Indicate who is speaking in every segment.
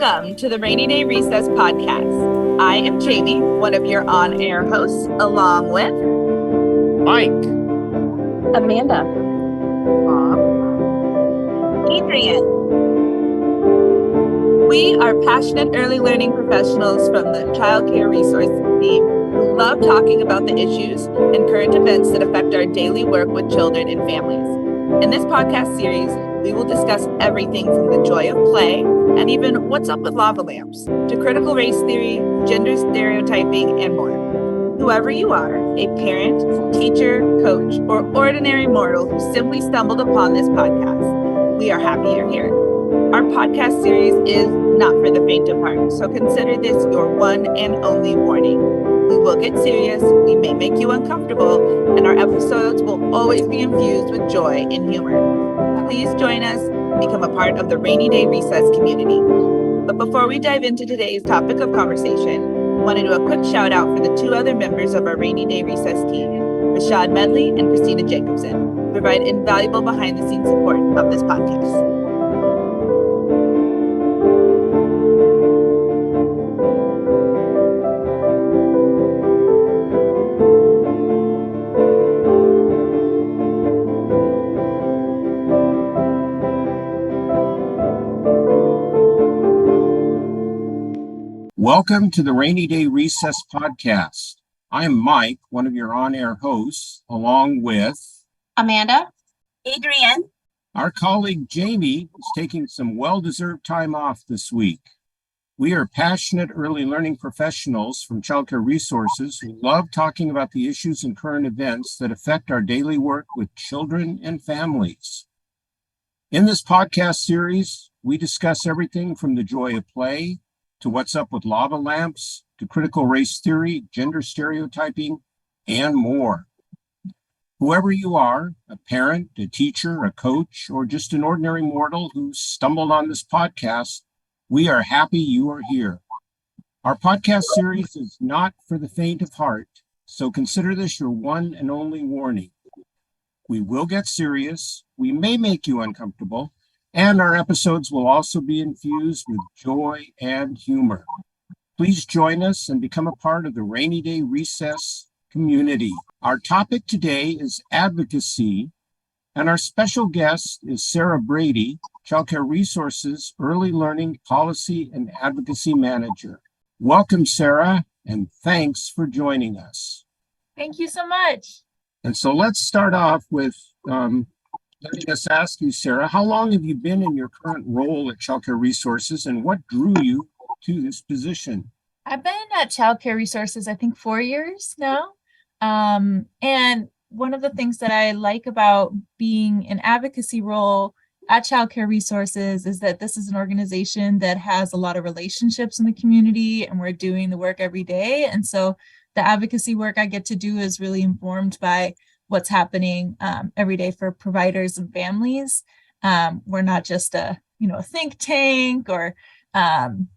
Speaker 1: Welcome to the Rainy Day Recess podcast. I am Jamie, one of your on-air hosts, along with
Speaker 2: Mike,
Speaker 3: Amanda,
Speaker 1: Adrian. We are passionate early learning professionals from the Child Care Resource Team who love talking about the issues and current events that affect our daily work with children and families. In this podcast series, we will discuss everything from the joy of play and even what's up with lava lamps to critical race theory, gender stereotyping, and more. Whoever you are, a parent, teacher, coach, or ordinary mortal who simply stumbled upon this podcast, we are happy you're here. Our podcast series is not for the faint of heart, so consider this your one and only warning. We will get serious, we may make you uncomfortable, and our episodes will always be infused with joy and humor. Please join us and become a part of the Rainy Day Recess community. But before we dive into today's topic of conversation, I want to do a quick shout out for the two other members of our Rainy Day Recess team, Rashad Medley and Christina Jacobson, who provide invaluable behind-the-scenes support of this podcast.
Speaker 2: welcome to the Rainy Day Recess podcast. I'm Mike, one of your on-air hosts, along with
Speaker 3: Amanda,
Speaker 1: Adrian.
Speaker 2: Our colleague Jamie is taking some well-deserved time off this week. We are passionate early learning professionals from Child Care Resources who love talking about the issues and current events that affect our daily work with children and families. In this podcast series, we discuss everything from the joy of play to what's up with lava lamps, to critical race theory, gender stereotyping, and more. Whoever you are, a parent, a teacher, a coach, or just an ordinary mortal who stumbled on this podcast, we are happy you are here. Our podcast series is not for the faint of heart, so consider this your one and only warning. We will get serious, we may make you uncomfortable, and our episodes will also be infused with joy and humor. Please join us and become a part of the Rainy Day Recess community. Our topic today is advocacy, and our special guest is Sarah Brady, Child Care Resources Early Learning Policy and Advocacy Manager. Welcome, Sarah, and thanks for joining us.
Speaker 4: Thank you so much.
Speaker 2: And so let's start off with letting us ask you, Sarah, how long have you been in your current role at Child Care Resources, and what drew you to this position?
Speaker 4: I've been at Child Care Resources, I think 4 years now. And one of the things that I like about being an advocacy role at Child Care Resources is that this is an organization that has a lot of relationships in the community, and we're doing the work every day. And so the advocacy work I get to do is really informed by what's happening every day for providers and families. We're not just a think tank or kind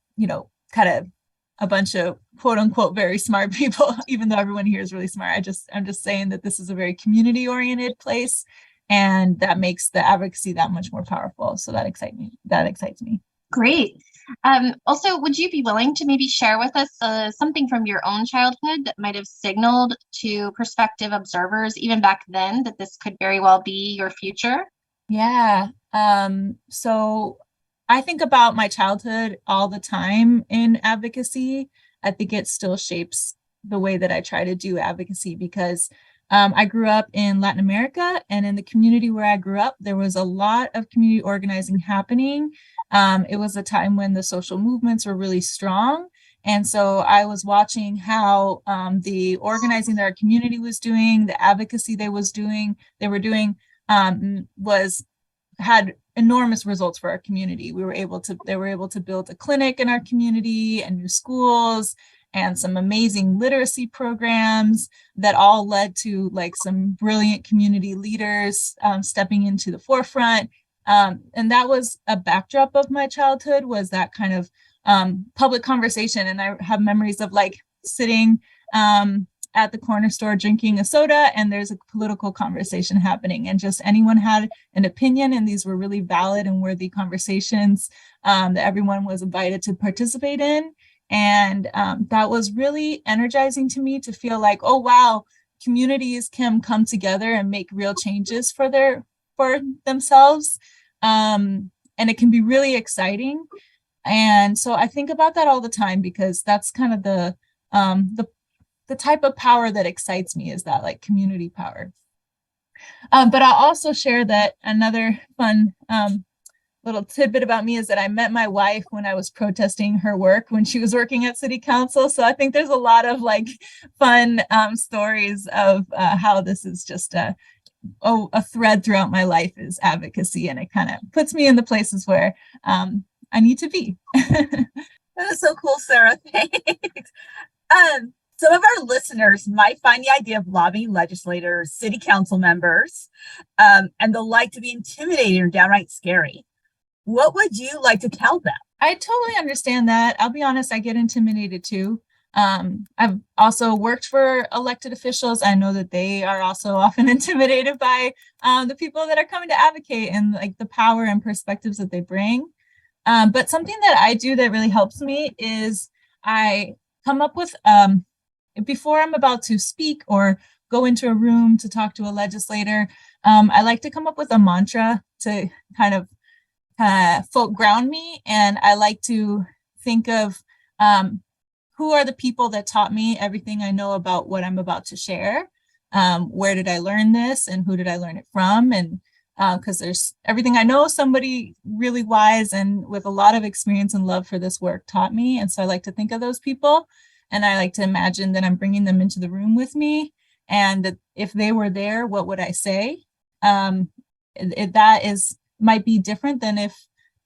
Speaker 4: of a bunch of quote unquote very smart people, even though everyone here is really smart. I'm just saying that this is a very community oriented place, and that makes the advocacy that much more powerful. So that excites me.
Speaker 3: great. Also, would you be willing to maybe share with us something from your own childhood that might have signaled to prospective observers, even back then, that this could very well be your future?
Speaker 4: Yeah. So I think about my childhood all the time in advocacy. I think it still shapes the way that I try to do advocacy because I grew up in Latin America, and in the community where I grew up, there was a lot of community organizing happening. It was a time when the social movements were really strong. And so I was watching how the organizing that our community was doing, the advocacy they were doing had enormous results for our community. They were able to build a clinic in our community and new schools and some amazing literacy programs that all led to some brilliant community leaders stepping into the forefront. And that was a backdrop of my childhood, was that kind of public conversation. And I have memories of sitting at the corner store drinking a soda and there's a political conversation happening, and just anyone had an opinion, and these were really valid and worthy conversations that everyone was invited to participate in. And that was really energizing to me, to feel like, oh wow, communities can come together and make real changes for themselves. And it can be really exciting. And so I think about that all the time, because that's kind of the type of power that excites me, is that like community power. But I'll also share that another fun little tidbit about me is that I met my wife when I was protesting her work when she was working at city council. So I think there's a lot of like fun stories of how this is just a thread throughout my life is advocacy, and it kind of puts me in the places where I need to be.
Speaker 5: That is so cool, Sarah. Thanks. Some of our listeners might find the idea of lobbying legislators, city council members, and the like to be intimidating or downright scary. What would you like to tell them?
Speaker 4: I totally understand that. I'll be honest, I get intimidated too. I've also worked for elected officials. I know that they are also often intimidated by the people that are coming to advocate and like the power and perspectives that they bring. But something that I do that really helps me is I come up with, before I'm about to speak or go into a room to talk to a legislator, I like to come up with a mantra to kind of ground me. And I like to think of who are the people that taught me everything I know about what I'm about to share. Where did I learn this, and who did I learn it from? And because there's everything I know, somebody really wise and with a lot of experience and love for this work taught me. And so I like to think of those people, and I like to imagine that I'm bringing them into the room with me, and that if they were there, what would I say? Might be different than if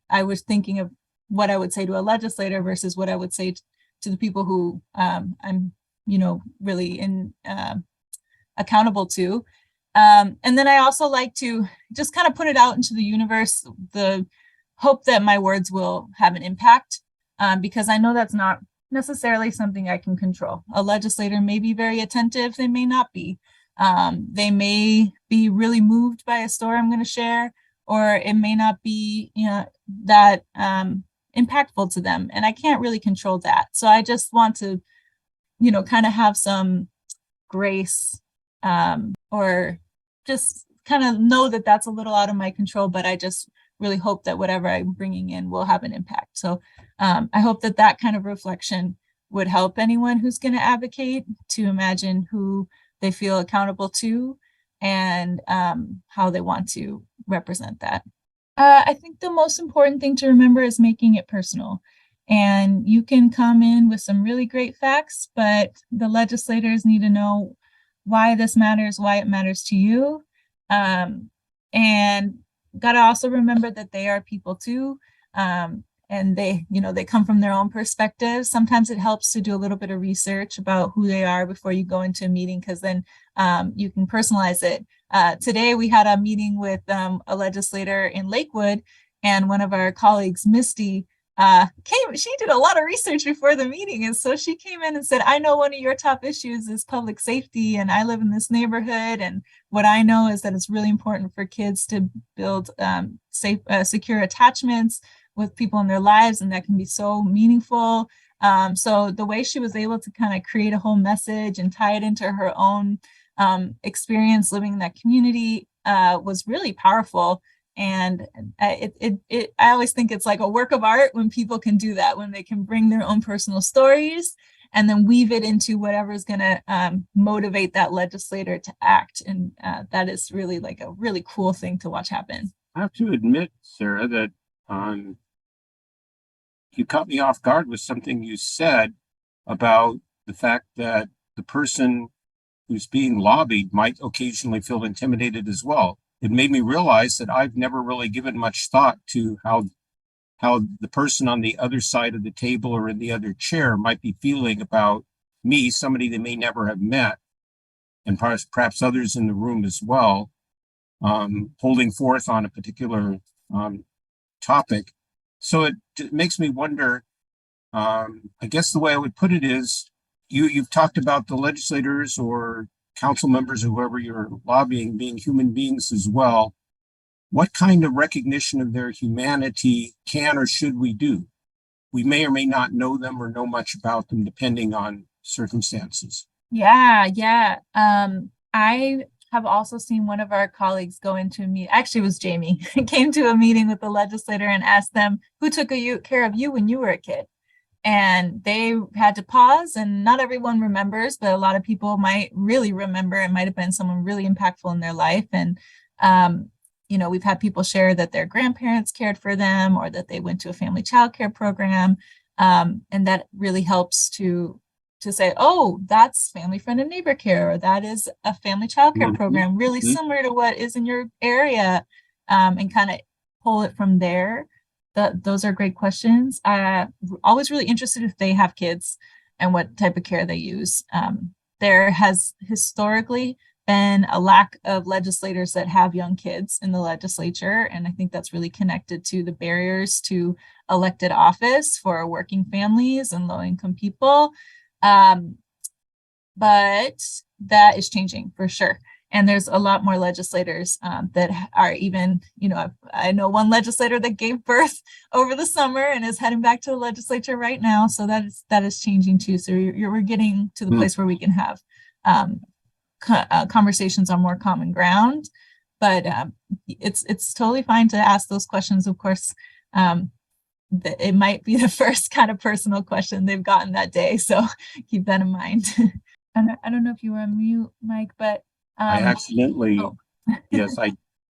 Speaker 4: I was thinking of what I would say to a legislator versus what I would say to the people who I'm, really accountable to. And then I also like to just kind of put it out into the universe, the hope that my words will have an impact, because I know that's not necessarily something I can control. A legislator may be very attentive, they may not be. They may be really moved by a story I'm going to share, or it may not be, that impactful to them. And I can't really control that. So I just want to, kind of have some grace, or just kind of know that that's a little out of my control, but I just really hope that whatever I'm bringing in will have an impact. So I hope that that kind of reflection would help anyone who's going to advocate to imagine who they feel accountable to and how they want to represent that. I think the most important thing to remember is making it personal. And you can come in with some really great facts, but the legislators need to know why this matters, why it matters to you. And got to also remember that they are people too. And they come from their own perspectives. Sometimes it helps to do a little bit of research about who they are before you go into a meeting, because then you can personalize it. Today we had a meeting with a legislator in Lakewood, and one of our colleagues, Misty, she did a lot of research before the meeting. And so she came in and said, I know one of your top issues is public safety, and I live in this neighborhood. And what I know is that it's really important for kids to build safe, secure attachments with people in their lives, and that can be so meaningful. So the way she was able to kind of create a whole message and tie it into her own experience living in that community was really powerful. And I always think it's like a work of art when people can do that, when they can bring their own personal stories and then weave it into whatever is going to motivate that legislator to act. And that is really like a really cool thing to watch happen.
Speaker 2: I have to admit, Sarah, that you caught me off guard with something you said about the fact that the person who's being lobbied might occasionally feel intimidated as well. It made me realize that I've never really given much thought to how the person on the other side of the table or in the other chair might be feeling about me, somebody they may never have met, and perhaps others in the room as well, holding forth on a particular topic. So it makes me wonder, I guess the way I would put it is, you've talked about the legislators or council members, or whoever you're lobbying, being human beings as well. What kind of recognition of their humanity can or should we do? We may or may not know them or know much about them, depending on circumstances.
Speaker 4: Yeah. I have also seen one of our colleagues go into a meeting. Actually, it was Jamie. Came to a meeting with the legislator and asked them who took care of you when you were a kid. And they had to pause, and not everyone remembers, but a lot of people might really remember. It might have been someone really impactful in their life. And, we've had people share that their grandparents cared for them or that they went to a family childcare program. And that really helps to say, oh, that's family friend and neighbor care, or that is a family childcare program, really similar to what is in your area, and kind of pull it from there. Those are great questions. Always really interested if they have kids and what type of care they use. There has historically been a lack of legislators that have young kids in the legislature, and I think that's really connected to the barriers to elected office for working families and low-income people. But that is changing for sure. And there's a lot more legislators that are even, I know one legislator that gave birth over the summer and is heading back to the legislature right now. So that is changing too. So we're getting to the place where we can have conversations on more common ground. But it's totally fine to ask those questions. Of course, it might be the first kind of personal question they've gotten that day. So keep that in mind. I don't know if you were on mute, Mike, but
Speaker 2: I accidentally, yes, I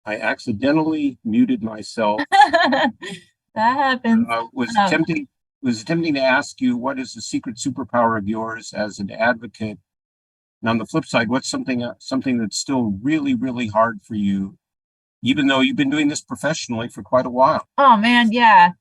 Speaker 2: accidentally muted myself.
Speaker 4: That happens.
Speaker 2: Was attempting to ask you, what is the secret superpower of yours as an advocate? And on the flip side, what's something that's still really, really hard for you, even though you've been doing this professionally for quite a while?
Speaker 4: Oh man, yeah.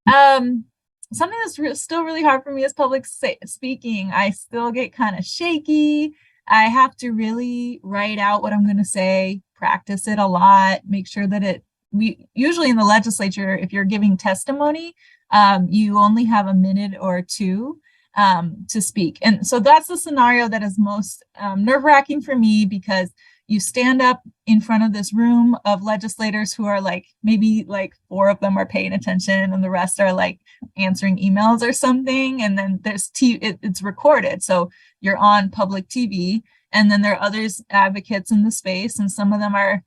Speaker 4: Something that's still really hard for me is public speaking. I still get kind of shaky. I have to really write out what I'm going to say, practice it a lot, make sure that we usually in the legislature, if you're giving testimony, you only have a minute or two to speak. And so that's the scenario that is most nerve-wracking for me, because you stand up in front of this room of legislators who are maybe 4 of them are paying attention and the rest are answering emails or something. And then there's it's recorded. So you're on public TV, and then there are others advocates in the space. And some of them are,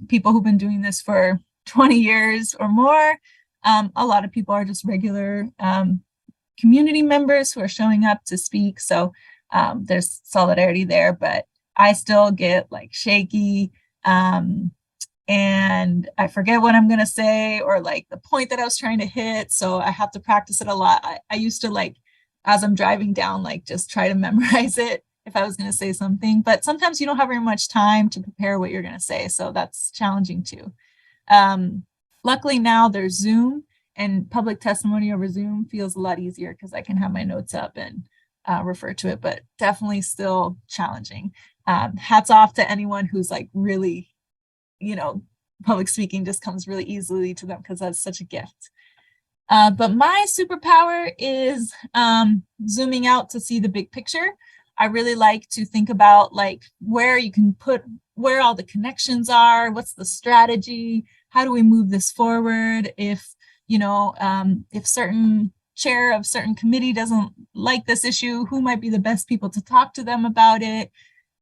Speaker 4: people who've been doing this for 20 years or more. A lot of people are just regular community members who are showing up to speak. So there's solidarity there, but I still get shaky, and I forget what I'm going to say, or the point that I was trying to hit. So I have to practice it a lot. I used to as I'm driving down, just try to memorize it if I was going to say something, but sometimes you don't have very much time to prepare what you're going to say. So that's challenging too. Luckily now there's Zoom, and public testimony over Zoom feels a lot easier because I can have my notes up and refer to it, but definitely still challenging. Hats off to anyone who's really, public speaking just comes really easily to them because that's such a gift. But my superpower is zooming out to see the big picture. I really like to think about where you can where all the connections are, what's the strategy, how do we move this forward? If certain chair of certain committee doesn't like this issue, who might be the best people to talk to them about it?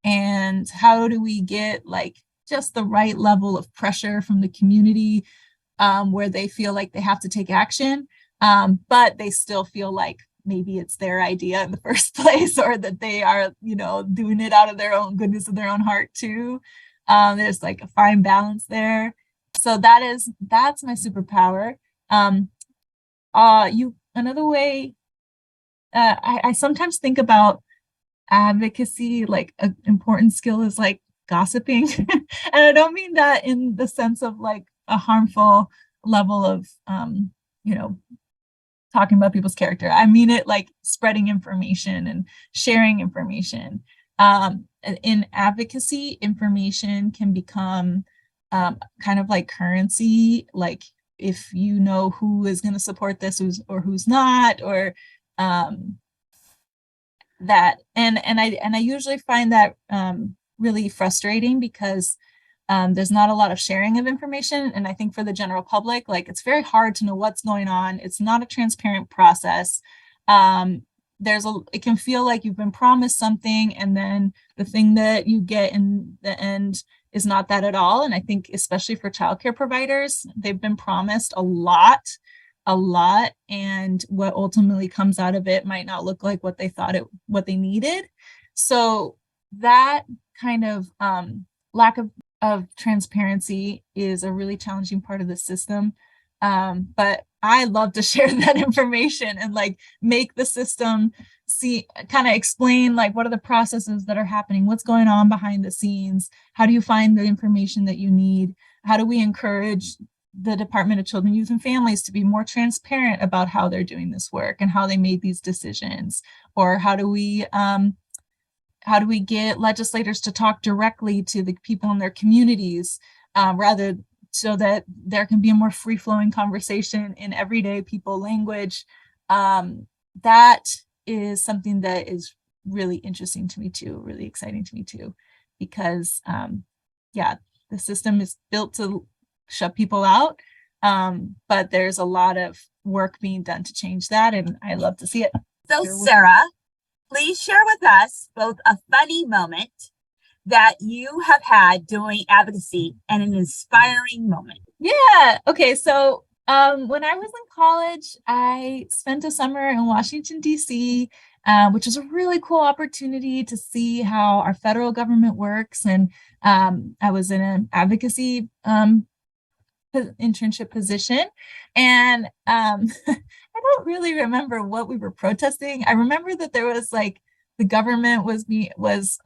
Speaker 4: And how do we get just the right level of pressure from the community where they feel like they have to take action, but they still feel maybe it's their idea in the first place, or that they are, doing it out of their own goodness of their own heart too. There's a fine balance there. So that's my superpower. Another way, I sometimes think about advocacy, an important skill is gossiping. And I don't mean that in the sense of a harmful level of talking about people's character. I mean it spreading information and sharing information. In advocacy, information can become kind of like currency, if you know who is going to support this or who's not, or that. And I usually find that really frustrating because there's not a lot of sharing of information. And I think for the general public, like it's very hard to know what's going on. It's not a transparent process. It can feel like you've been promised something and then the thing that you get in the end is not that at all. And I think especially for childcare providers, they've been promised a lot, and what ultimately comes out of it might not look like what they thought what they needed. So that kind of lack of transparency is a really challenging part of the system. But I love to share that information and like make the system kind of explain like what are the processes that are happening, what's going on behind the scenes, how do you find the information that you need, how do we encourage the Department of Children, Youth, and Families to be more transparent about how they're doing this work and how they made these decisions, or how do we get legislators to talk directly to the people in their communities, rather so that there can be a more free-flowing conversation in everyday people language. That is something that is really interesting to me too, really exciting to me too, because the system is built to shut people out, but there's a lot of work being done to change that, and I love to see it.
Speaker 5: So Sarah, please share with us both a funny moment that you have had doing advocacy and an inspiring moment.
Speaker 4: Yeah. Okay. So when I was in college, I spent a summer in Washington, D.C., which is a really cool opportunity to see how our federal government works. And I was in an advocacy internship position. And I don't really remember what we were protesting. I remember that there was like the government was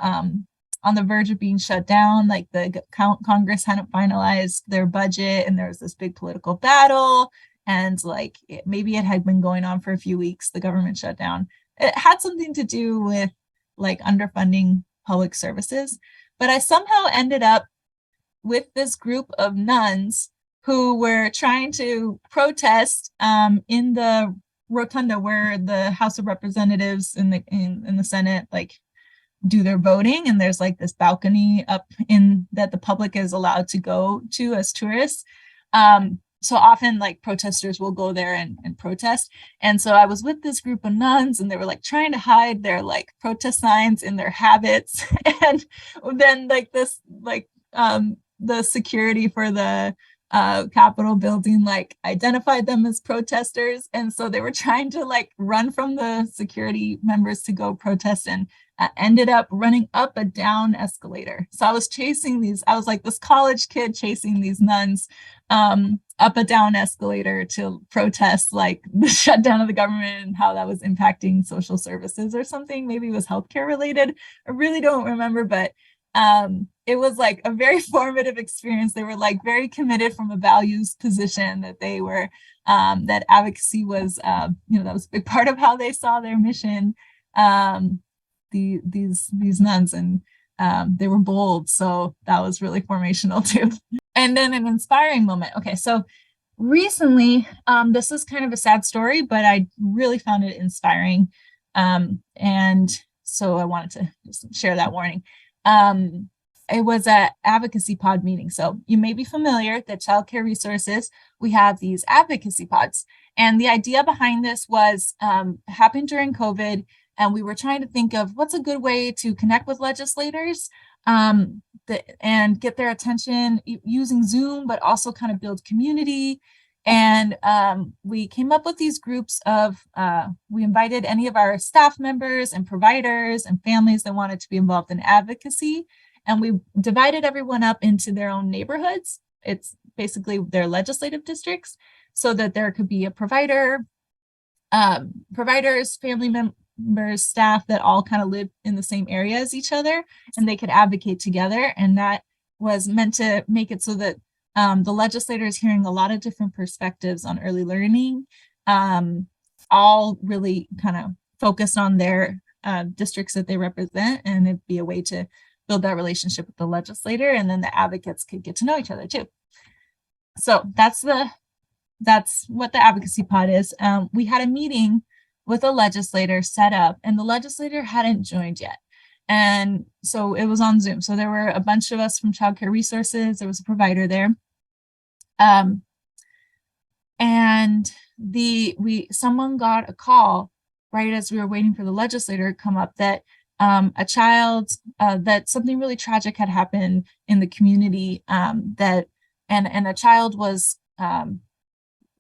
Speaker 4: on the verge of being shut down. Like the Congress hadn't finalized their budget, and there was this big political battle. And like maybe it had been going on for a few weeks. The government shut down. It had something to do with like underfunding public services. But I somehow ended up with this group of nuns who were trying to protest in the rotunda where the House of Representatives in the Senate like do their voting, and there's like this balcony up in that the public is allowed to go to as tourists. So often like protesters will go there and protest. And so I was with this group of nuns, and they were like trying to hide their like protest signs in their habits. And then like this like the security for the Capitol building like identified them as protesters, and so they were trying to like run from the security members to go protest, and ended up running up a down escalator. So I was like this college kid chasing these nuns up a down escalator to protest like the shutdown of the government and how that was impacting social services or something. Maybe it was healthcare related. I really don't remember, but it was like a very formative experience. They were like very committed from a values position that they were, that advocacy was, that was a big part of how they saw their mission, these nuns, and they were bold. So that was really formational too. And then an inspiring moment. Okay, so recently, this is kind of a sad story, but I really found it inspiring. And so I wanted to just share that warning. It was an advocacy pod meeting. So you may be familiar that Child Care Resources, we have these advocacy pods. And the idea behind this was happened during COVID. And we were trying to think of what's a good way to connect with legislators and get their attention using Zoom, but also kind of build community. And we came up with these groups of, we invited any of our staff members and providers and families that wanted to be involved in advocacy. And we divided everyone up into their own neighborhoods. It's basically their legislative districts, so that there could be a providers, family members, staff that all kind of live in the same area as each other, and they could advocate together. And that was meant to make it so that the legislator is hearing a lot of different perspectives on early learning, all really kind of focused on their districts that they represent, and it'd be a way to build that relationship with the legislator, and then the advocates could get to know each other too. So that's what the advocacy pod is. We had a meeting with a legislator set up, and the legislator hadn't joined yet. And so it was on Zoom. So there were a bunch of us from Child Care Resources. There was a provider there. And someone got a call right as we were waiting for the legislator to come up that a child, that something really tragic had happened in the community, and a child was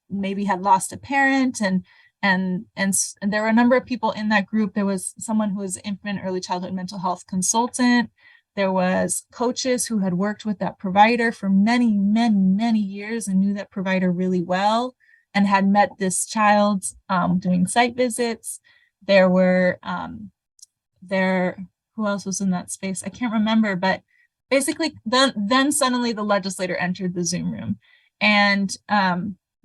Speaker 4: maybe had lost a parent, and there were a number of people in that group. There was someone who was an infant early childhood mental health consultant. There was coaches who had worked with that provider for many, many, many years and knew that provider really well and had met this child doing site visits. There were who else was in that space? I can't remember, but basically then suddenly the legislator entered the Zoom room, and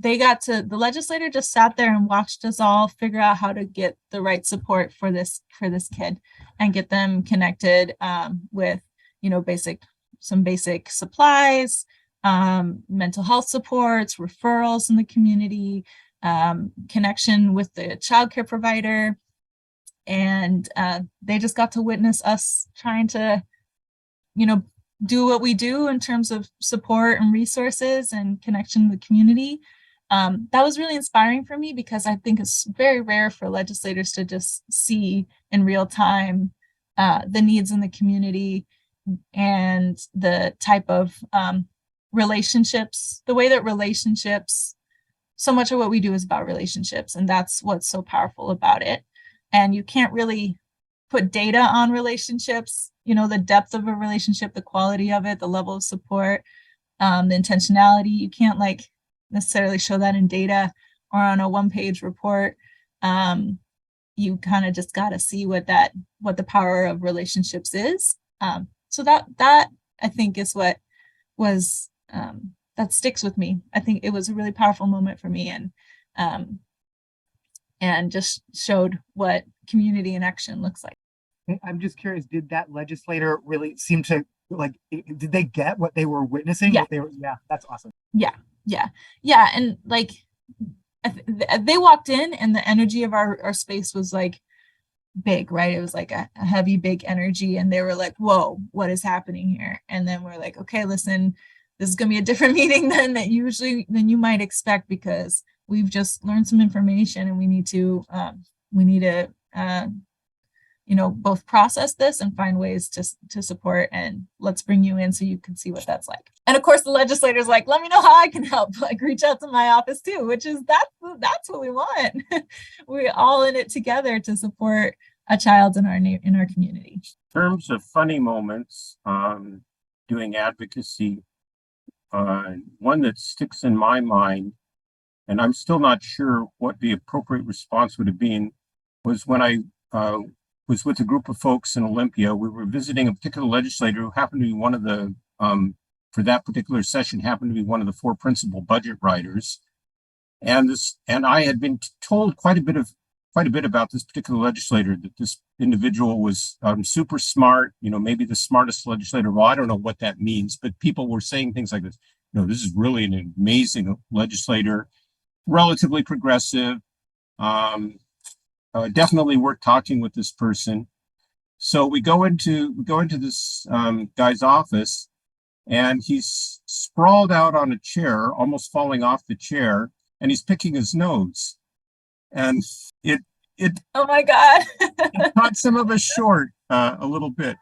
Speaker 4: the legislator just sat there and watched us all figure out how to get the right support for this kid and get them connected with, some basic supplies, mental health supports, referrals in the community, connection with the childcare provider. And they just got to witness us trying to, do what we do in terms of support and resources and connection to the community. That was really inspiring for me, because I think it's very rare for legislators to just see in real time the needs in the community and the type of relationships, the way that relationships, so much of what we do is about relationships, and that's what's so powerful about it. And you can't really put data on relationships, the depth of a relationship, the quality of it, the level of support, the intentionality. You can't necessarily show that in data or on a one-page report. You kind of just got to see what the power of relationships is. So that I think is what was that sticks with me. I think it was a really powerful moment for me, and just showed what community in action looks like.
Speaker 6: I'm just curious, did that legislator really seem to did they get what they were witnessing?
Speaker 4: Yeah.
Speaker 6: Yeah, that's awesome.
Speaker 4: Yeah. And they walked in, and the energy of our space was big, right? It was a heavy, big energy. And they were like, whoa, what is happening here? And then we're like, okay, listen, this is going to be a different meeting than you might expect, because we've just learned some information, and we need to both process this and find ways to support, and let's bring you in so you can see what that's like. And of course the legislator's like, let me know how I can help, reach out to my office too, which is that's what we want. We're all in it together to support a child in our community.
Speaker 2: In terms of funny moments, doing advocacy, one that sticks in my mind, and I'm still not sure what the appropriate response would have been, was when I was with a group of folks in Olympia. We were visiting a particular legislator who happened to be one of the, for that particular session, happened to be one of the 4 principal budget writers. And I had been told quite a bit about this particular legislator, that this individual was super smart, maybe the smartest legislator. Well, I don't know what that means, but people were saying things like this. This is really an amazing legislator, relatively progressive, definitely worth talking with this person. So we go into this guy's office, and he's sprawled out on a chair, almost falling off the chair, and he's picking his nose. And it
Speaker 4: oh my God.
Speaker 2: it caught some of us short a little bit.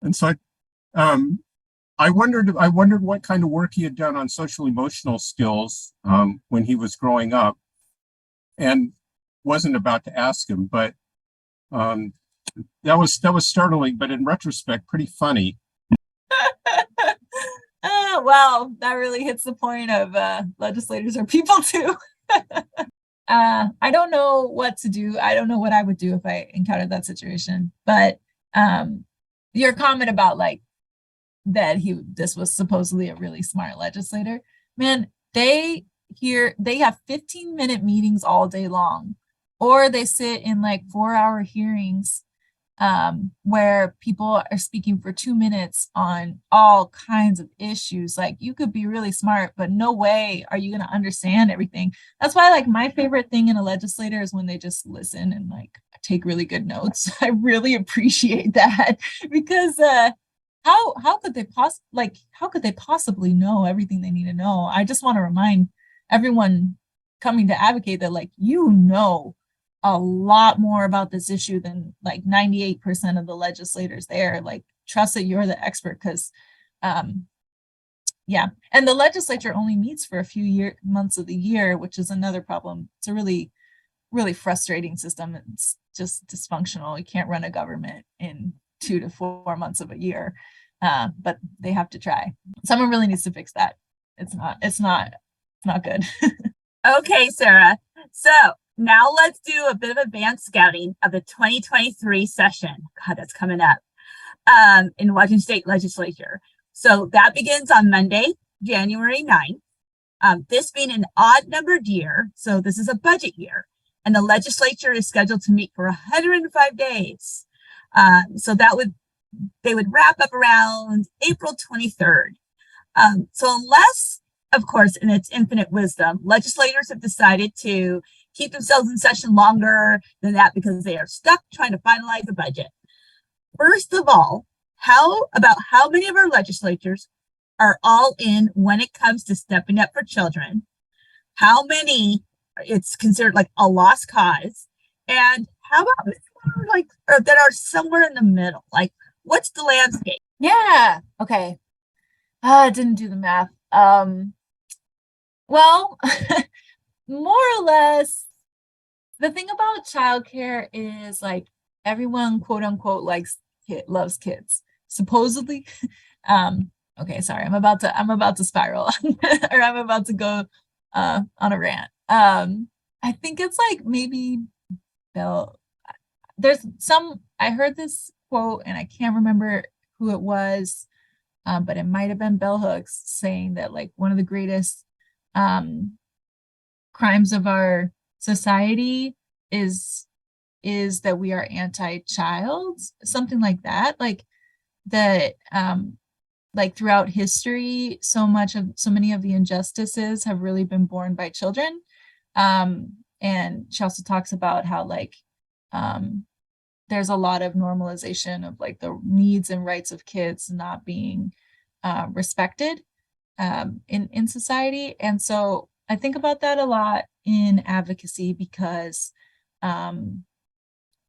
Speaker 2: And so I wondered what kind of work he had done on social emotional skills when he was growing up, and wasn't about to ask him, but that was startling, but in retrospect, pretty funny.
Speaker 4: Well, that really hits the point of legislators are people too. I don't know what to do. I don't know what I would do if I encountered that situation. But your comment about that this was supposedly a really smart legislator, man, they have 15-minute meetings all day long, or they sit in 4-hour hearings where people are speaking for 2 minutes on all kinds of issues. Like you could be really smart, but no way are you going to understand everything. That's why like my favorite thing in a legislator is when they just listen and like take really good notes. I really appreciate that because how could they possibly know everything they need to know? I just want to remind everyone coming to advocate that like a lot more about this issue than like 98% of the legislators there. Like trust that you're the expert because yeah. And the legislature only meets for a few months of the year, which is another problem. It's a really, really frustrating system. It's just dysfunctional. You can't run a government in 2 to 4 months of a year. But they have to try. Someone really needs to fix that. It's not good.
Speaker 5: Okay, Sarah. So now let's do a bit of advanced scouting of the 2023 session. God, that's coming up in Washington State Legislature. So that begins on Monday, January 9th. This being an odd numbered year, so this is a budget year, and the legislature is scheduled to meet for 105 days. So they would wrap up around April 23rd. So unless, of course, in its infinite wisdom, legislators have decided to keep themselves in session longer than that because they are stuck trying to finalize the budget. First of all, how many of our legislators are all in when it comes to stepping up for children? How many it's considered like a lost cause? And how about or that are somewhere in the middle? Like, what's the landscape?
Speaker 4: Yeah. Okay. I didn't do the math. Well, more or less, the thing about childcare is like everyone quote unquote loves kids. Supposedly. Okay, sorry, I'm about to spiral or I'm about to go on a rant. I think it's like maybe I heard this quote and I can't remember who it was, but it might have been Bell Hooks saying that like one of the greatest crimes of our society is that we are anti-child, something like that. Like that like throughout history, so many of the injustices have really been borne by children. And she also talks about how like there's a lot of normalization of like the needs and rights of kids not being respected in society. And so I think about that a lot in advocacy because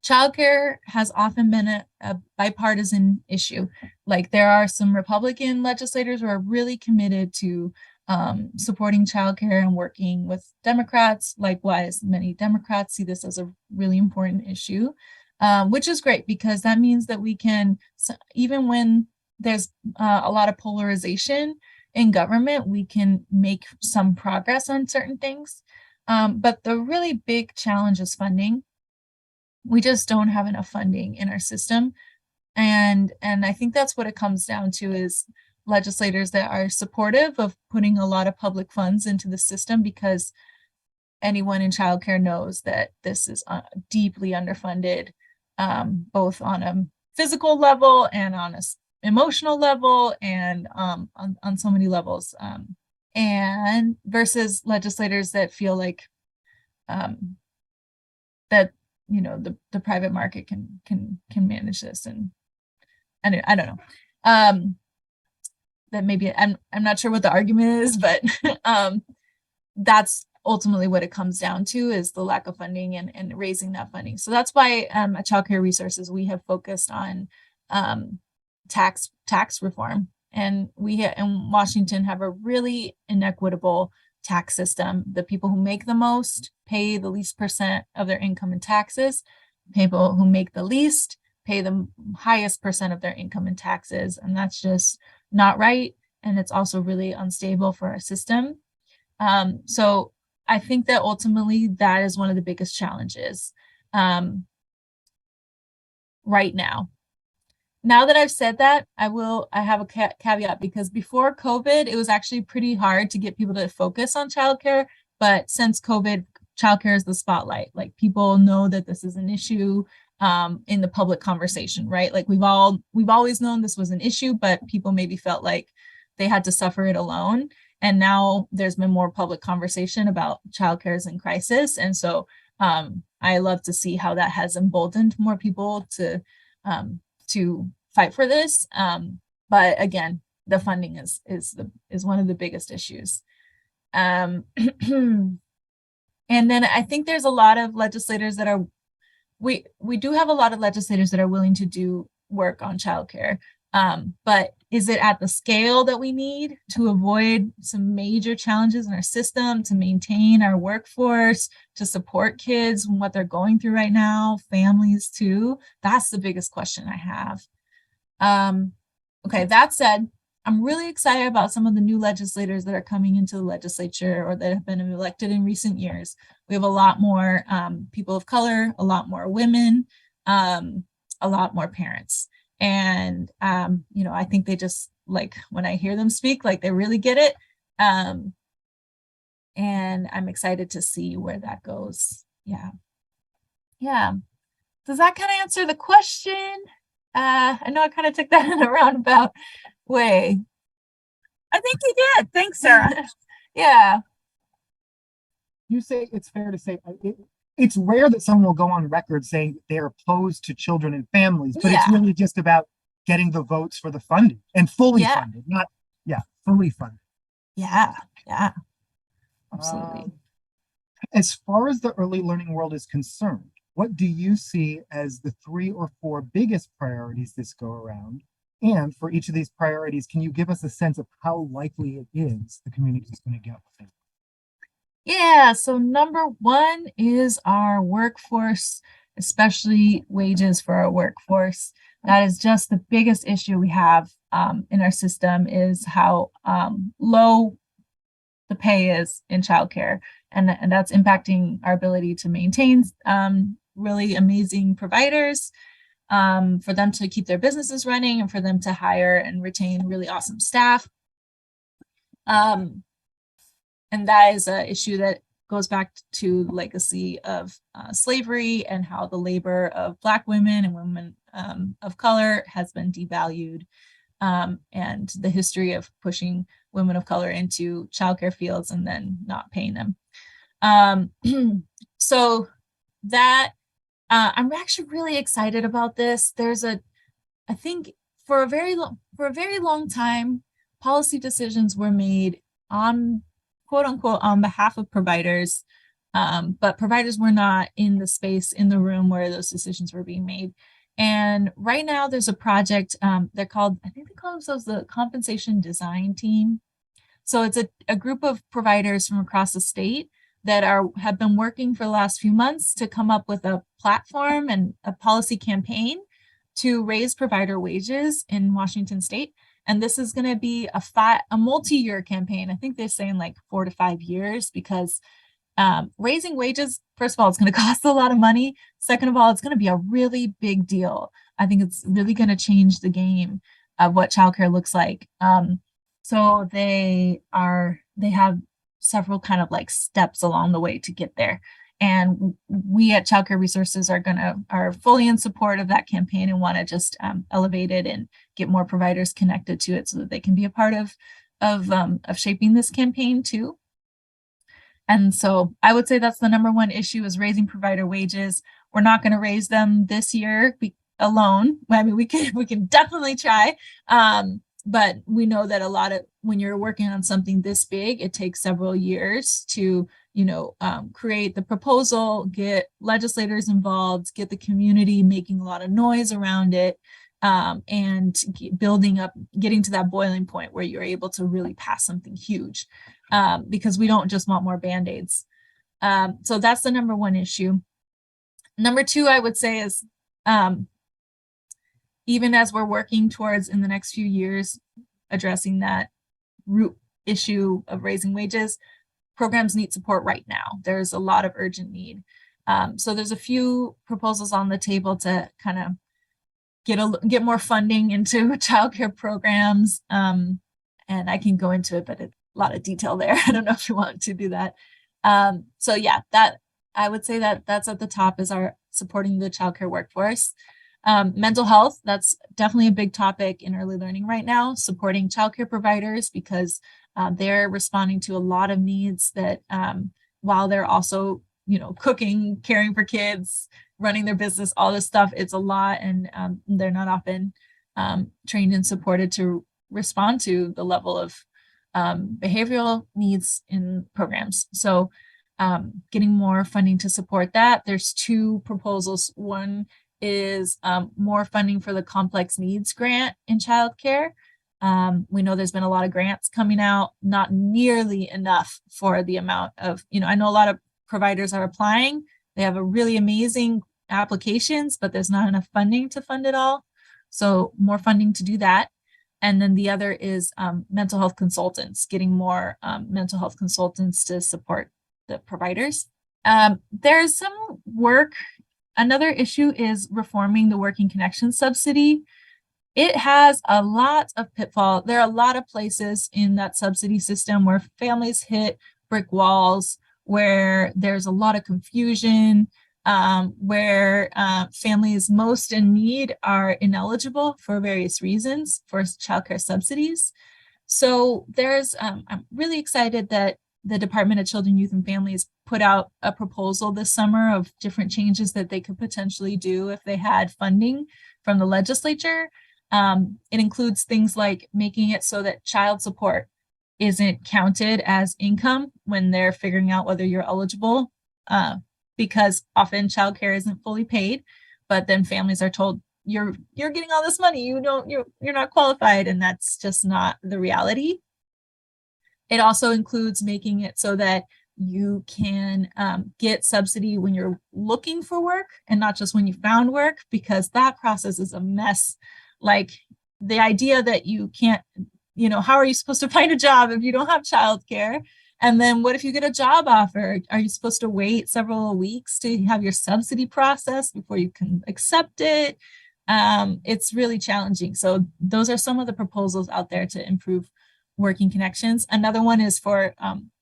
Speaker 4: childcare has often been a bipartisan issue. Like there are some Republican legislators who are really committed to supporting childcare and working with Democrats. Likewise, many Democrats see this as a really important issue, which is great because that means that we can, even when there's a lot of polarization in government, we can make some progress on certain things. But the really big challenge is funding. We just don't have enough funding in our system. And I think that's what it comes down to is legislators that are supportive of putting a lot of public funds into the system because anyone in childcare knows that this is deeply underfunded, both on a physical level and on a emotional level and on so many levels. And versus legislators that feel like that the private market can manage this, and I don't know. That maybe I'm not sure what the argument is, but that's ultimately what it comes down to is the lack of funding and raising that funding. So that's why at Child Care Resources we have focused on tax reform, and we in Washington have a really inequitable tax system. The people who make the most pay the least percent of their income in taxes. People who make the least pay the highest percent of their income in taxes, and that's just not right. And it's also really unstable for our system. So I think that ultimately that is one of the biggest challenges right now. Now that I've said that, I have a caveat because before COVID, it was actually pretty hard to get people to focus on childcare. But since COVID, childcare is the spotlight. Like people know that this is an issue. in the public conversation, right? Like we've always known this was an issue, but people maybe felt like they had to suffer it alone. And now there's been more public conversation about childcare is in crisis. And so I love to see how that has emboldened more people to fight for this. But again, the funding is one of the biggest issues. And then I think there's a lot of legislators that are, we do have a lot of legislators that are willing to do work on childcare. But is it at the scale that we need to avoid some major challenges in our system, to maintain our workforce, to support kids and what they're going through right now, families too? That's the biggest question I have. Okay, that said, I'm really excited about some of the new legislators that are coming into the legislature or that have been elected in recent years. We have a lot more people of color, a lot more women, a lot more parents. And, I think they just, like, when I hear them speak, like they really get it. And I'm excited to see where that goes. Yeah. Does that kind of answer the question? I know I kind of took that in a roundabout way.
Speaker 5: I think you did. Thanks, Sarah.
Speaker 4: Yeah.
Speaker 6: You say it's fair to say it's rare that someone will go on record saying they're opposed to children and families, but it's really just about getting the votes for the funding and fully funded, not fully funded.
Speaker 4: Yeah, absolutely.
Speaker 6: As far as the early learning world is concerned, what do you see as the 3 or 4 biggest priorities this go around? And for each of these priorities, can you give us a sense of how likely it is the community is going to get with it?
Speaker 4: Yeah, so number 1 is our workforce, especially wages for our workforce. That is just the biggest issue we have in our system, is how low the pay is in childcare. And that's impacting our ability to maintain really amazing providers, for them to keep their businesses running, and for them to hire and retain really awesome staff. And that is an issue that goes back to the legacy of slavery and how the labor of Black women and women of color has been devalued, and the history of pushing women of color into childcare fields and then not paying them. So that I'm actually really excited about this. I think for a very long time, policy decisions were made on, quote unquote, on behalf of providers, but providers were not in the space, in the room where those decisions were being made. And right now there's a project, I think they call themselves the Compensation Design Team. So it's a group of providers from across the state that have been working for the last few months to come up with a platform and a policy campaign to raise provider wages in Washington State. And this is going to be a multi-year campaign. I think they're saying like 4 to 5 years, because raising wages, first of all, it's going to cost a lot of money. Second of all, it's going to be a really big deal. I think it's really going to change the game of what childcare looks like. So they have several kind of like steps along the way to get there. And we at Childcare Resources are fully in support of that campaign and want to just elevate it and get more providers connected to it so that they can be a part of shaping this campaign too. And so I would say that's the number 1 issue, is raising provider wages. We're not going to raise them this year alone. I mean, we can definitely try. But we know that when you're working on something this big, it takes several years to, create the proposal, get legislators involved, get the community making a lot of noise around it, and building up, getting to that boiling point where you're able to really pass something huge, because we don't just want more Band-Aids. So that's the number 1 issue. Number 2, I would say, is even as we're working towards, in the next few years, addressing that root issue of raising wages, programs need support right now. There's a lot of urgent need. So there's a few proposals on the table to kind of get more funding into childcare programs. And I can go into it, but a lot of detail there. I don't know if you want to do that. So yeah, that I would say that that's at the top, is our supporting the childcare workforce. Mental health, that's definitely a big topic in early learning right now, supporting childcare providers because they're responding to a lot of needs that while they're also, cooking, caring for kids, running their business, all this stuff, it's a lot, and they're not often trained and supported to respond to the level of behavioral needs in programs. So getting more funding to support that. There's two proposals. One is more funding for the complex needs grant in childcare. We know there's been a lot of grants coming out, not nearly enough for the amount of, I know a lot of providers are applying. They have a really amazing applications, but there's not enough funding to fund it all. So more funding to do that. And then the other is mental health consultants, getting more mental health consultants to support the providers. There's some work. Another issue is reforming the working connection subsidy. It has a lot of pitfall. There are a lot of places in that subsidy system where families hit brick walls, where there's a lot of confusion, where families most in need are ineligible for various reasons for childcare subsidies. So I'm really excited that the Department of Children, Youth, and Families put out a proposal this summer of different changes that they could potentially do if they had funding from the legislature. It includes things like making it so that child support isn't counted as income when they're figuring out whether you're eligible, because often childcare isn't fully paid, but then families are told you're getting all this money, you're not qualified, and that's just not the reality. It also includes making it so that you can get subsidy when you're looking for work and not just when you found work, because that process is a mess. Like the idea that you can't, how are you supposed to find a job if you don't have childcare? And then what if you get a job offer? Are you supposed to wait several weeks to have your subsidy process before you can accept it? It's really challenging. So those are some of the proposals out there to improve working connections. Another one is for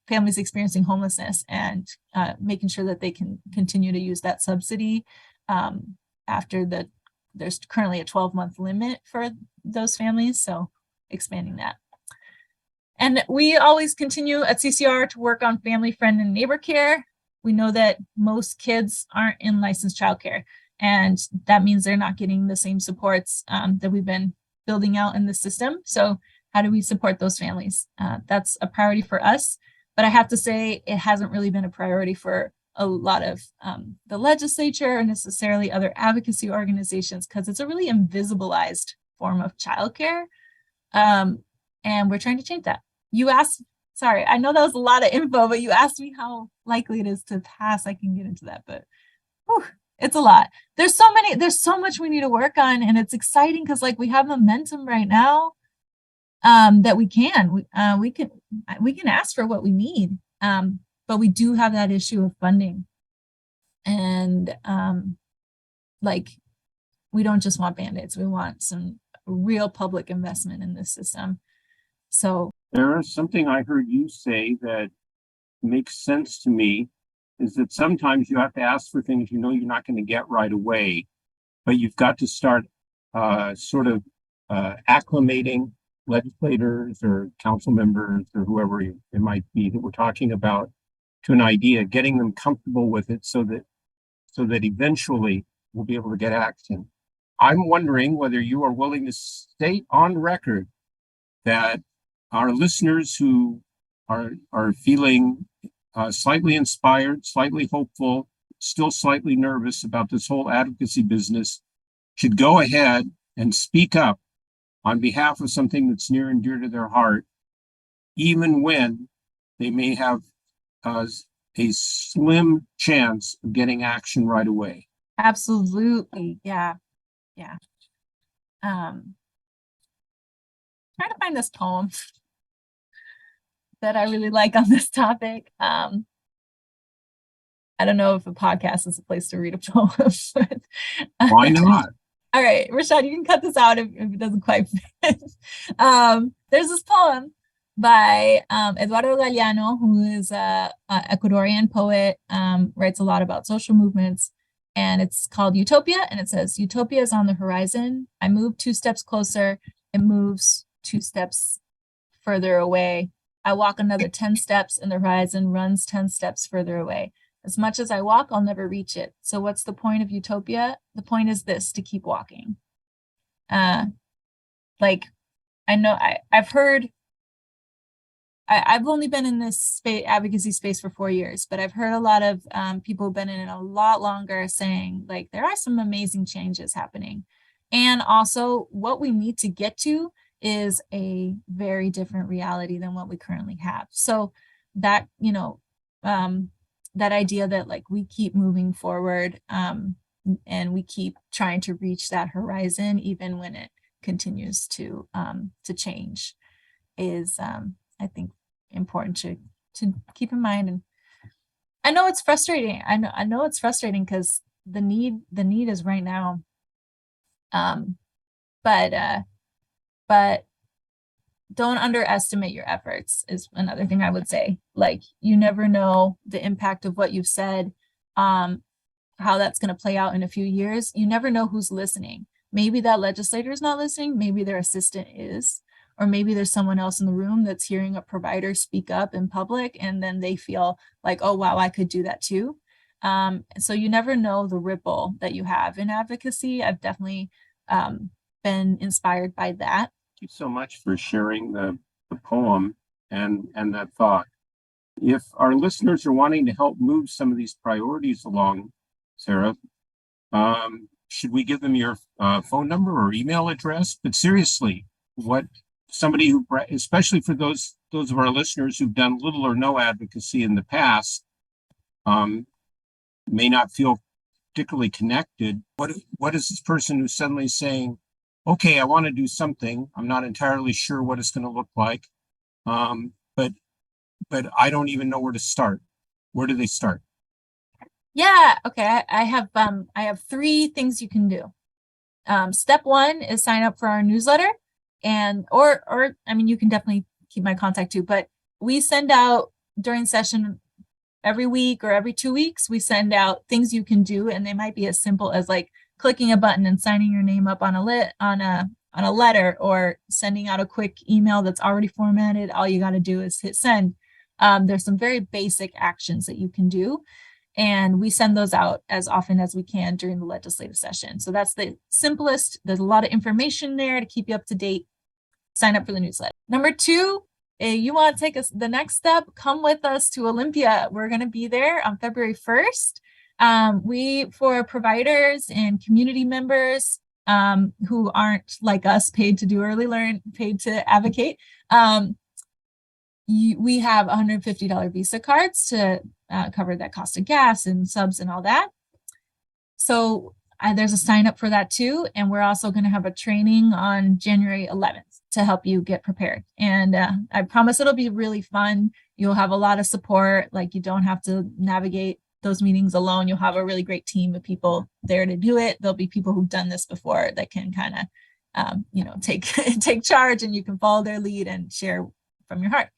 Speaker 4: families experiencing homelessness and making sure that they can continue to use that subsidy after there's currently a 12-month limit for those families. So expanding that. And we always continue at CCR to work on family, friend, and neighbor care. We know that most kids aren't in licensed childcare, and that means they're not getting the same supports that we've been building out in the system. So how do we support those families? That's a priority for us, but I have to say it hasn't really been a priority for a lot of the legislature or necessarily other advocacy organizations, because it's a really invisibilized form of childcare. And we're trying to change that. You asked, sorry, I know that was a lot of info, but you asked me how likely it is to pass. I can get into that, but whew, it's a lot. There's so much we need to work on, and it's exciting because we have momentum right now that we can ask for what we need. But we do have that issue of funding, and we don't just want band-aids. We want some real public investment in this system. So
Speaker 2: there's something I heard you say that makes sense to me, is that sometimes you have to ask for things you're not going to get right away, but you've got to start acclimating legislators or council members or whoever it might be that we're talking about to an idea, getting them comfortable with it so that eventually we'll be able to get action. I'm wondering whether you are willing to state on record that our listeners who are feeling slightly inspired, slightly hopeful, still slightly nervous about this whole advocacy business should go ahead and speak up on behalf of something that's near and dear to their heart, even when they may have a slim chance of getting action right away.
Speaker 4: absolutely, yeah. Trying to find this poem that I really like on this topic. I don't know if a podcast is a place to read a poem, but
Speaker 2: Why not?
Speaker 4: all right, Rashad, you can cut this out if it doesn't quite fit. There's this poem by Eduardo Galeano, who is a Ecuadorian poet, writes a lot about social movements. and it's called Utopia, and it says, "Utopia is on the horizon. I move 2 steps closer. It moves 2 steps further away. I walk another 10 steps and the horizon runs 10 steps further away. As much as I walk, I'll never reach it. So what's the point of Utopia? The point is this, to keep walking." Like, I know I've heard, I've only been in this advocacy space for 4 years, but I've heard a lot of people who've been in it a lot longer saying, like, there are some amazing changes happening. And also what we need to get to is a very different reality than what we currently have. So that, you know, that idea that like we keep moving forward and we keep trying to reach that horizon, even when it continues to change, is I think important to keep in mind. And I know it's frustrating. I know it's frustrating because the need is right now. But don't underestimate your efforts is another thing I would say. Like, you never know the impact of what you've said, how that's going to play out in a few years. You never know who's listening. Maybe that legislator is not listening. Maybe their assistant is, or maybe there's someone else in the room that's hearing a provider speak up in public, and then they feel like, oh, wow, I could do that too. So you never know the ripple that you have in advocacy. I've definitely been inspired by that.
Speaker 2: Thank you so much for sharing the poem and that thought. If our listeners are wanting to help move some of these priorities along, Sarah, should we give them your phone number or email address? But seriously, what somebody who, especially for those of our listeners who've done little or no advocacy in the past, may not feel particularly connected. What is this person who's suddenly saying, okay, I want to do something. I'm not entirely sure what it's going to look like, but I don't even know where to start. Where do they start?
Speaker 4: Yeah, okay. I have 3 things you can do. Step 1 is sign up for our newsletter, and or I mean, you can definitely keep my contact too, but we send out during session every week or every 2 weeks, we send out things you can do, and they might be as simple as like clicking a button and signing your name up on a letter, or sending out a quick email that's already formatted. All you got to do is hit send. There's some very basic actions that you can do, and we send those out as often as we can during the legislative session. So that's the simplest. There's a lot of information there to keep you up to date. Sign up for the newsletter. Number 2, you want to take the next step, come with us to Olympia. We're going to be there on February 1st. For providers and community members who aren't like us, paid to advocate, we have $150 Visa cards to cover that cost of gas and subs and all that. So there's a sign up for that too. And we're also going to have a training on January 11th to help you get prepared. And I promise it'll be really fun. You'll have a lot of support. Like, you don't have to navigate those meetings alone. You'll have a really great team of people there to do it. There'll be people who've done this before that can kind of, take charge, and you can follow their lead and share from your heart.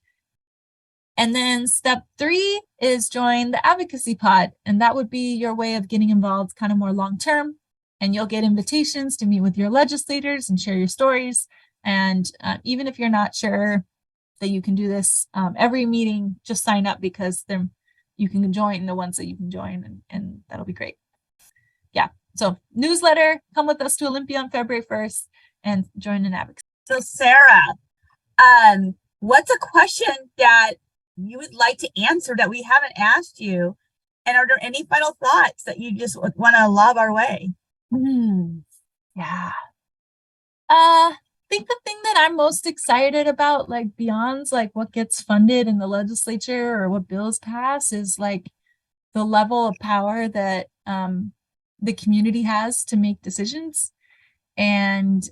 Speaker 4: And then step 3 is join the advocacy pod. And that would be your way of getting involved kind of more long-term. And you'll get invitations to meet with your legislators and share your stories. And even if you're not sure that you can do this every meeting, just sign up, because you can join the ones that you can join, and that'll be great. Yeah. So newsletter, come with us to Olympia on February 1st and join an advocacy.
Speaker 5: So Sarah, what's a question that you would like to answer that we haven't asked you? And are there any final thoughts that you just want to lob our way?
Speaker 4: Yeah. I think the thing that I'm most excited about, like beyond like what gets funded in the legislature or what bills pass, is like the level of power that the community has to make decisions. And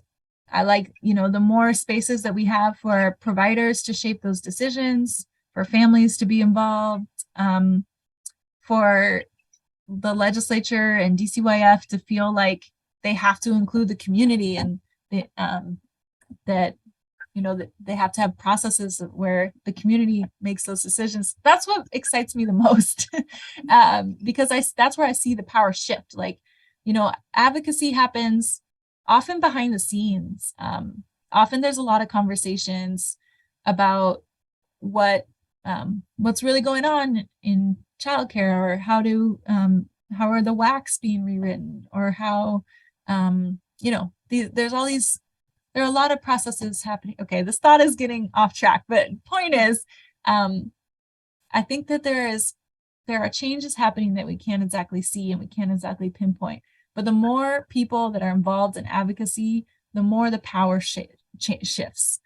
Speaker 4: I like, the more spaces that we have for providers to shape those decisions, for families to be involved, for the legislature and DCYF to feel like they have to include the community, and that that they have to have processes where the community makes those decisions. That's what excites me the most. Because that's where I see the power shift. Like, advocacy happens often behind the scenes. Often there's a lot of conversations about what's really going on in childcare, or how are the WACs being rewritten, or how there's all these, there are a lot of processes happening. Okay, this thought is getting off track, but point is, I think that there are changes happening that we can't exactly see and we can't exactly pinpoint. But the more people that are involved in advocacy, the more the power shifts.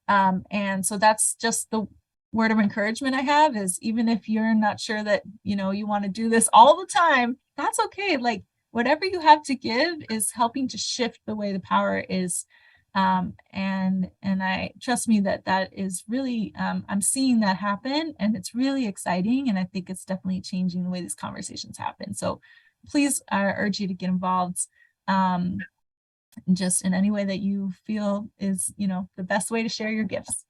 Speaker 4: And so that's just the word of encouragement I have, is even if you're not sure that, you want to do this all the time, that's okay. Like, whatever you have to give is helping to shift the way the power is. And I trust me that is really, I'm seeing that happen, and it's really exciting. And I think it's definitely changing the way these conversations happen. So please, I urge you to get involved, just in any way that you feel is, the best way to share your gifts.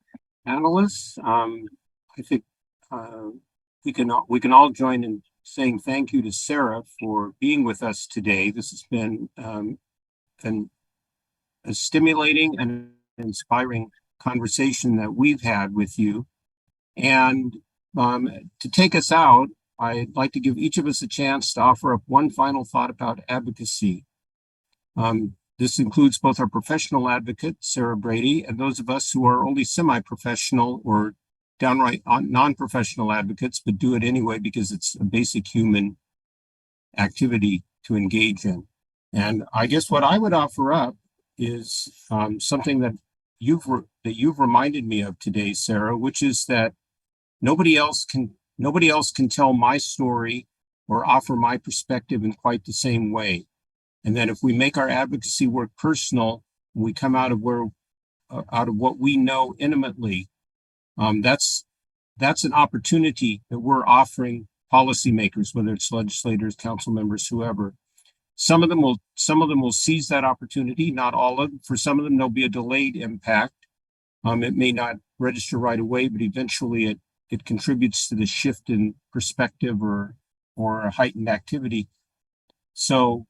Speaker 2: Panelists, I think we can all join in saying thank you to Sarah for being with us today. This has been a stimulating and inspiring conversation that we've had with you. And to take us out, I'd like to give each of us a chance to offer up one final thought about advocacy. This includes both our professional advocate, Sarah Brady, and those of us who are only semi-professional or downright non-professional advocates, but do it anyway because it's a basic human activity to engage in. And I guess what I would offer up is something that you've reminded me of today, Sarah, which is that nobody else can tell my story or offer my perspective in quite the same way. And that if we make our advocacy work personal, we come out of what we know intimately, that's an opportunity that we're offering policymakers, whether it's legislators, council members, whoever. Some of them will seize that opportunity, not all of them. For some of them, there'll be a delayed impact. It may not register right away, but eventually it contributes to the shift in perspective or a heightened activity. So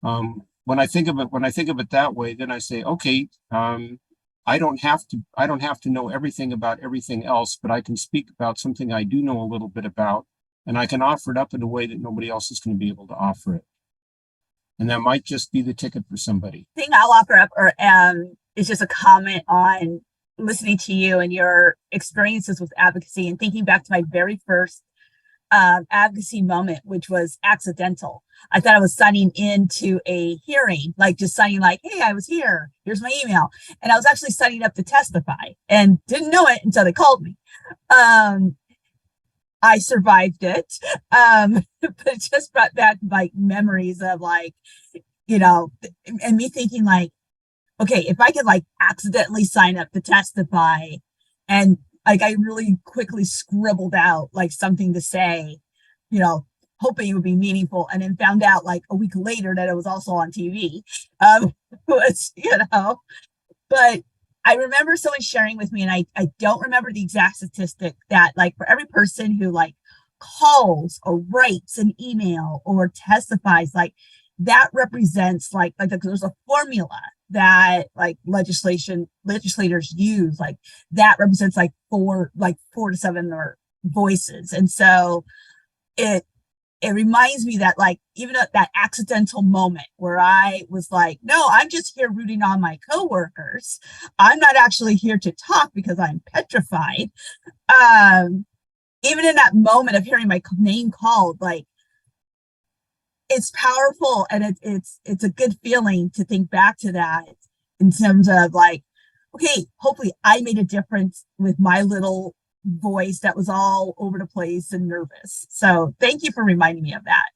Speaker 2: when I think of it that way, then I say, okay, I don't have to know everything about everything else, but I can speak about something I do know a little bit about, and I can offer it up in a way that nobody else is going to be able to offer it. And that might just be the ticket for somebody.
Speaker 5: Thing I'll offer up is just a comment on listening to you and your experiences with advocacy, and thinking back to my very first advocacy moment, which was accidental. I thought I was signing into a hearing, like just signing like, hey, I was here, here's my email. And I was actually signing up to testify and didn't know it until they called me. I survived it. But it just brought back like memories of like, and me thinking like, okay, if I could like accidentally sign up to testify, and like I really quickly scribbled out like something to say, hoping it would be meaningful, and then found out like a week later that it was also on TV. But I remember someone sharing with me, and I don't remember the exact statistic, that like for every person who like calls or writes an email or testifies, like that represents like there's a formula that like legislators use, like that represents like 4 to 7 or voices. And so it reminds me that like even at that accidental moment where I was like, no, I'm just here rooting on my coworkers, I'm not actually here to talk because I'm petrified. Even in that moment of hearing my name called, like it's powerful, and it's a good feeling to think back to that in terms of like, okay, hopefully I made a difference with my little voice that was all over the place and nervous. So thank you for reminding me of that.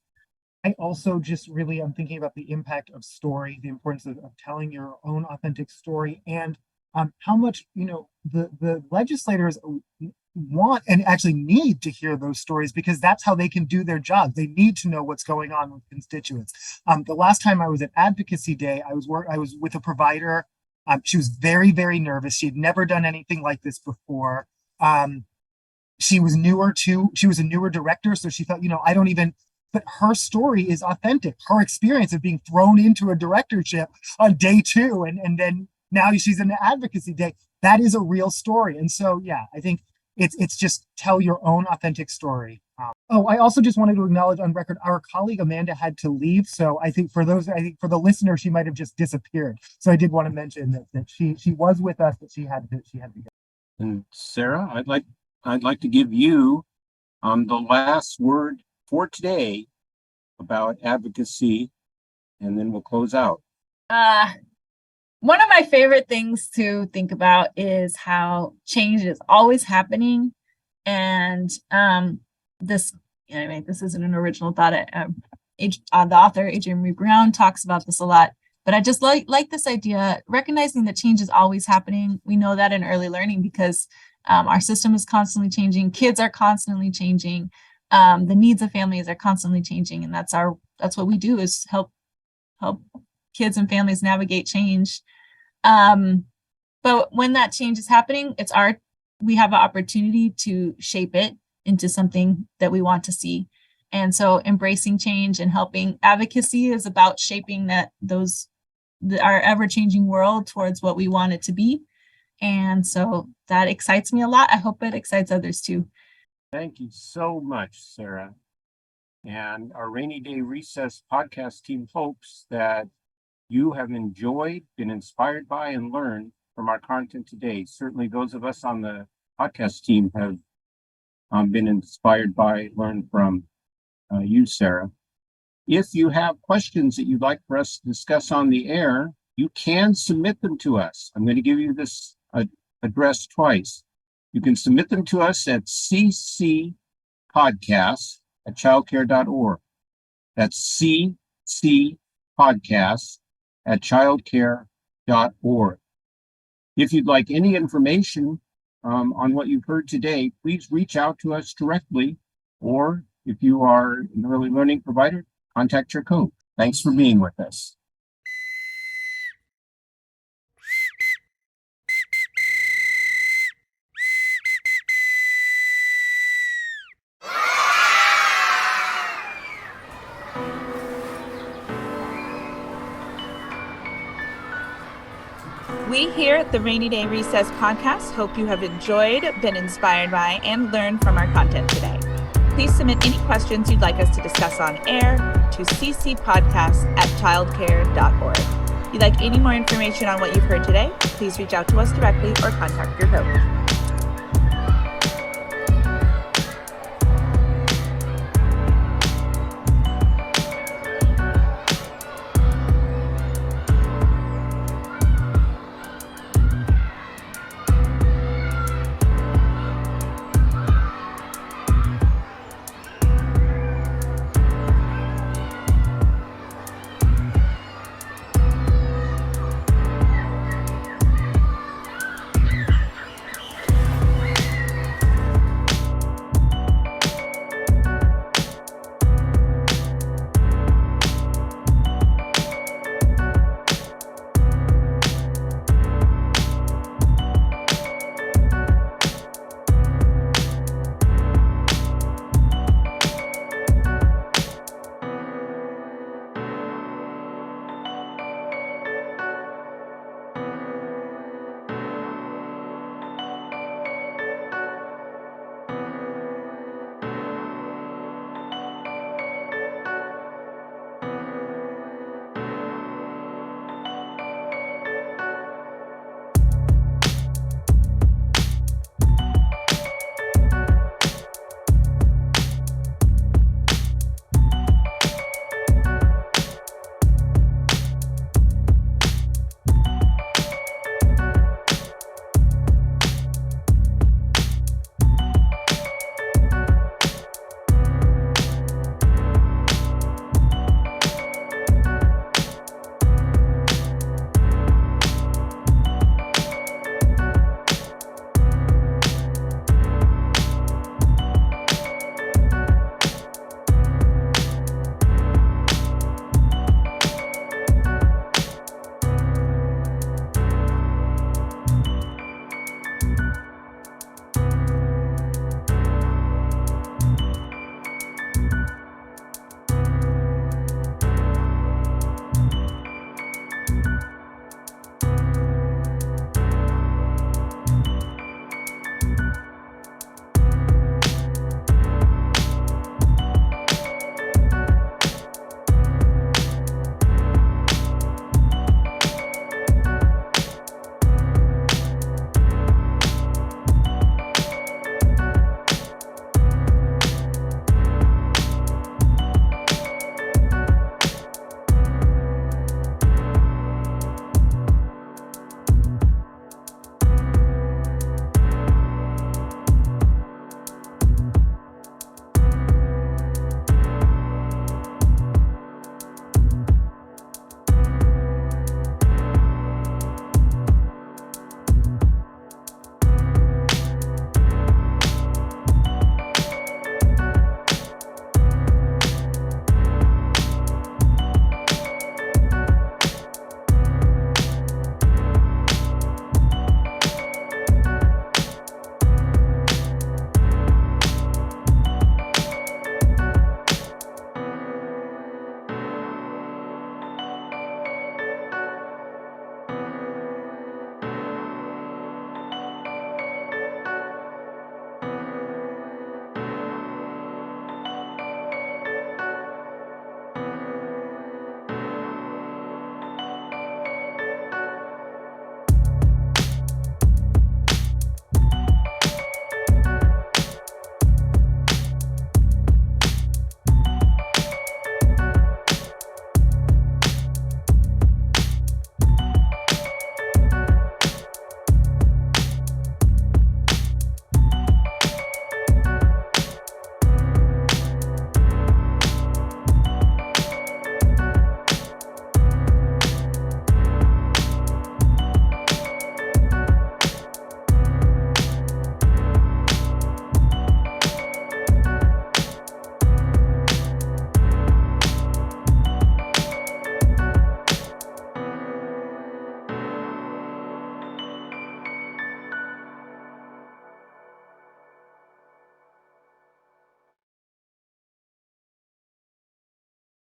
Speaker 6: I also just really am thinking about the impact of story, the importance of telling your own authentic story, and how much the legislators want and actually need to hear those stories, because that's how they can do their job. They need to know what's going on with constituents. The last time I was at Advocacy Day, I was with a provider She was very, very nervous. She had never done anything like this before. She was a newer director, so she thought, I don't even, but her story is authentic. Her experience of being thrown into a directorship on day 2, and then now she's in the advocacy day. That is a real story. And so, yeah, I think it's just tell your own authentic story. I also just wanted to acknowledge on record, our colleague Amanda had to leave. So I think for the listener, she might have just disappeared. So I did want to mention that she was with us, but she had to go.
Speaker 2: And Sarah, I'd like to give you the last word for today about advocacy, and then we'll close out.
Speaker 4: One of my favorite things to think about is how change is always happening. And this isn't an original thought. The author, Adrienne Marie Brown, talks about this a lot. But I just like this idea, recognizing that change is always happening. We know that in early learning because our system is constantly changing. Kids are constantly changing. The needs of families are constantly changing. And that's what we do, is help kids and families navigate change. But when that change is happening, we have an opportunity to shape it into something that we want to see. And so embracing change and helping advocacy is about shaping our ever-changing world towards what we want it to be. And so that excites me a lot. I hope it excites others too.
Speaker 2: Thank you so much, Sarah. And our Rainy Day Recess podcast team hopes that you have enjoyed, been inspired by, and learned from our content today. Certainly those of us on the podcast team have been inspired by, learned from you, Sarah. If you have questions that you'd like for us to discuss on the air, you can submit them to us. I'm going to give you this address twice. You can submit them to us at ccpodcast@childcare.org. That's ccpodcast@childcare.org. If you'd like any information on what you've heard today, please reach out to us directly, or if you are an early learning provider, contact your coach. Thanks for being with us.
Speaker 1: We here at the Rainy Day Recess podcast hope you have enjoyed, been inspired by, and learned from our content today. Please submit any questions you'd like us to discuss on air to ccpodcast@childcare.org. If you'd like any more information on what you've heard today, please reach out to us directly or contact your coach.